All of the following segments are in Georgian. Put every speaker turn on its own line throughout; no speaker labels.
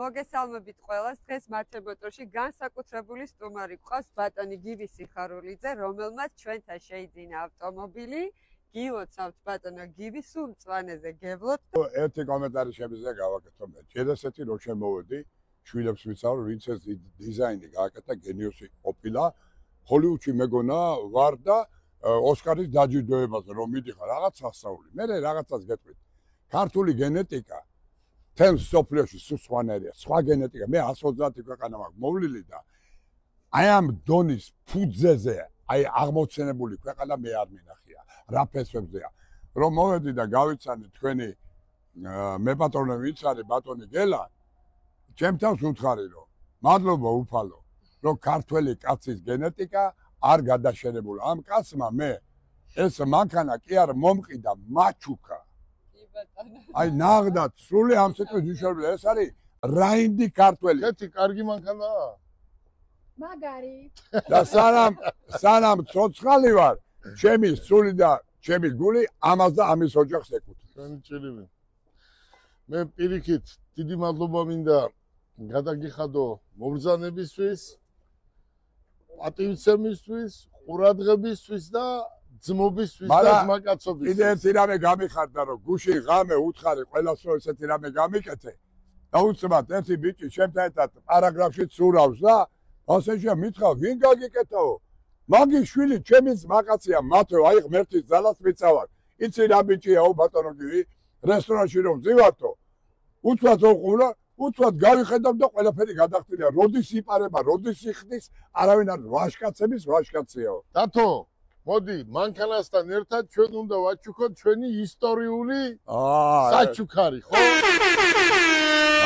მოგესალმებით ყველას. დღეს მაცემოტორში განსაკუთრებული სტუმარი გვყავს ბატონი გივი სიხარულიძე, რომელმაც ჩვენთან შეიძინა ავტომობილი. გილოცავთ ბატონო გივი, სულ მწვანეზე გევლოთ.
ერთი კომენტარი შემიძლია გავაკეთო მე. ჯედასეთი რო შემოვედი, შვილებს ვიცავ, ვინც ეს დიზაინი გააკეთა, გენიოსი ყოფილა. ჰოლივუდში მეგონა ვარ და ოსკარის დაჯილდოებაზე რომ მიდიხარ, რაღაც სასწაული. მე რაღაცას გეტყვით. ქართული გენეტიკა თემს სოფლიოში სულ სხვანაირია, სხვა გენეტიკა. მე 130 ქვეყანა მაქვს მოვლილი და აი ამ დონის ფუძეზე, აი აღმოცენებული ქვეყანა მე არ მინახია. რა ფესვებზეა. რომ მოვედი და გავიცანი თქვენი მეპატრონე ვინც არის ბატონი გელა, ჩემთანს უთხარი რომ მადლობა უფალო, რომ ქართველი კაცის გენეტიკა არ გადაშენებულა. ამ კაცმა მე ეს მანქანა კი არ მომყიდა, მაჩუკა. აი ნაღდათ სრული ამ სიტყვის მნიშვნელობა ეს არის რაინდი ქართველი.
ერთი კარგი მანქანაა.
მაგარი.
და სანამ ცოცხალი ვარ, ჩემი სული და ჩემი გული ამას და ამის ოჯახს ეკუთვნის.
ჩვენი ჭირიმი. მე პირიქით დიდი მადლობა მინდა გადაგიხადო მობრძანებისთვის, პატივცემისთვის, ყურადღებისთვის და ძმობისთვის და ძმაკაცობისთვის.
კიდე ერთი რამე გამიხარდა რომ გუში ღამე უთხარი ყველას რომ ესეთი რამე გამიკეთე. და უცბად ერთი ბიჭი ჩემთან ერთად პარაგრაფში ცურავს და ასეშია მითხრა ვინ გაგიკეთაო? მაგი შვილი ჩემი ძმაკაცია მათო აი ღმერთის ძალას მიცავარ. იცი რა ბიჭიაო ბატონო გივი რესტორანში რომ ვზივართო. უცბად ოყურა უცბად გავიხედავ და ყველაფერი გადახტილია. როდის იპარება, როდის იხდის, არავინ არ ვაშკაცების ვაშკაციაო.
დათო მოდი მანქანასთან ერთად ჩვენ უნდა ვაჩუქოთ ჩვენი ისტორიული საჩუქარი, ხო?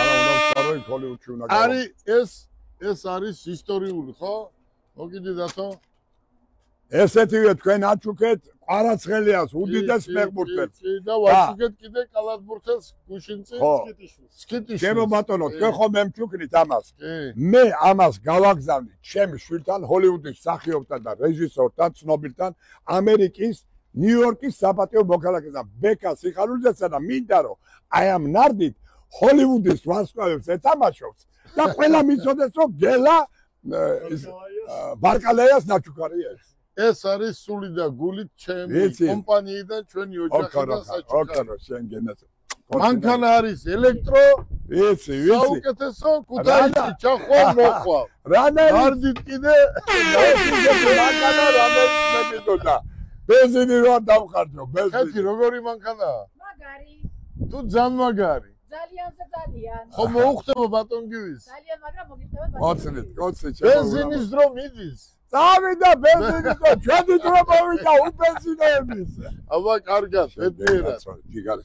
არა უნდა ვწარო ჰოლივუდში უნდა გავა.
არის ეს არის ისტორიული, ხო? მოგიდი დათო?
ესეთივე თქვენ აჩუქეთ ყვარაცხელიას უდიდეს ფეხბურთელს.
და ვაჩუქეთ კიდე კალათბურთელს გუშინწინ სკიტიში.
ჩემო ბატონო, თქვენ ხომ მემჩუქნით ამას? მე ამას გავაგზავნით ჩემ შვილთან, ჰოლივუდის მსახიობთან და რეჟისორთან, ცნობილთან, ამერიკის ნიუ-იორკის საპატიო მოქალაქესთან, ბეკა სიხარულიძესთან და მინდა რომ აი ამ ნარდით ჰოლივუდის ვარსკვლავებს ეთამაშობს და ყველა მიცოდეს რომ გელა ბარკალაიას ნაჩუქარია ეს.
ეს არის სული და გულით ჩემი კომპანიიდან ჩვენი ოჯახიდან საჩუქარი.
ოკარო შენ გენას.
მანქანა არის ელექტრო,
ვიცი.
საუკეთესო ქუთაისში ჩახვა მოხვა. ნარდით კიდე
მანქანა რომელიც მეკითხა. ბენზინი რო არ დავხარჯო, ბენზინი.
ხეთი როგორი მანქანაა?
მაგარი.
თუ ძალიან მაგარი.
ძალიან.
ხო მოუხდება ბატონ გივის?
ძალიან, მაგრამ მოგიხდებათ
მოცნით,
ბენზინის დრო მიდის.
წავიდა ბენზინის დრო, ჩვენი დრო მოვიდა უბენზინეების.
აბა კარგად, ბედნიერად.
ჯიგარი.